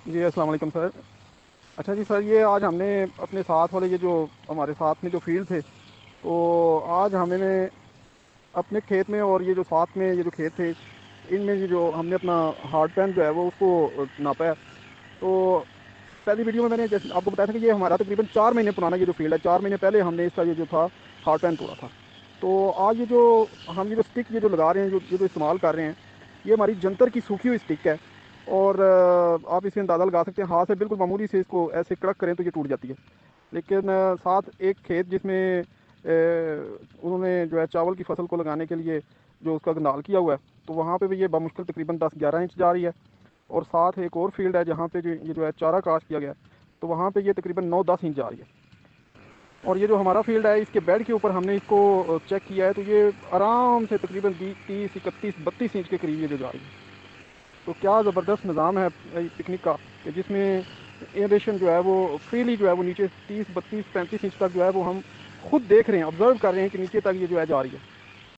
جی السلام علیکم سر. اچھا جی سر، یہ آج ہم نے اپنے ساتھ والے یہ جو ہمارے ساتھ میں جو فیلڈ تھے، تو آج ہمیں نے اپنے کھیت میں اور یہ جو ساتھ میں یہ جو کھیت تھے ان میں یہ جو ہم نے اپنا ہارڈ پین جو ہے وہ اس کو ناپا ہے. تو پہلی ویڈیو میں نے جیسے آپ کو بتایا تھا کہ یہ ہمارا تقریباً 4 مہینے پرانا یہ جو فیلڈ ہے، 4 مہینے پہلے ہم نے اس کا یہ جو تھا ہارڈ پین توڑا تھا. تو آج یہ جو ہم یہ جو اسٹک یہ جو لگا رہے ہیں، یہ جو استعمال کر رہے ہیں، یہ ہماری جنتر کی سوکھی ہوئی اسٹک ہے. اور آپ اسے اندازہ لگا سکتے ہیں، ہاتھ سے بالکل معمولی سے اس کو ایسے کڑک کریں تو یہ ٹوٹ جاتی ہے. لیکن ساتھ ایک کھیت جس میں انہوں نے جو ہے چاول کی فصل کو لگانے کے لیے جو اس کا گندال کیا ہوا ہے، تو وہاں پہ بھی یہ بمشکل تقریباً 10-11 انچ جا رہی ہے. اور ساتھ ایک اور فیلڈ ہے جہاں پہ یہ جو ہے چارہ کاشت کیا گیا ہے، تو وہاں پہ یہ تقریباً 9-10 انچ جا رہی ہے. اور یہ جو ہمارا فیلڈ ہے اس کے بیڈ کے اوپر ہم نے اس کو چیک کیا ہے، تو یہ آرام سے تقریباً 20-30-31-32 انچ کے قریب یہ جو جا رہی ہے. تو کیا زبردست نظام ہے پکنک کا، کہ جس میں ایریشن جو ہے وہ فریلی جو ہے وہ نیچے 30-32-35 انچ تک جو ہے وہ ہم خود دیکھ رہے ہیں، آبزرو کر رہے ہیں کہ نیچے تک یہ جو ہے جا رہی ہے.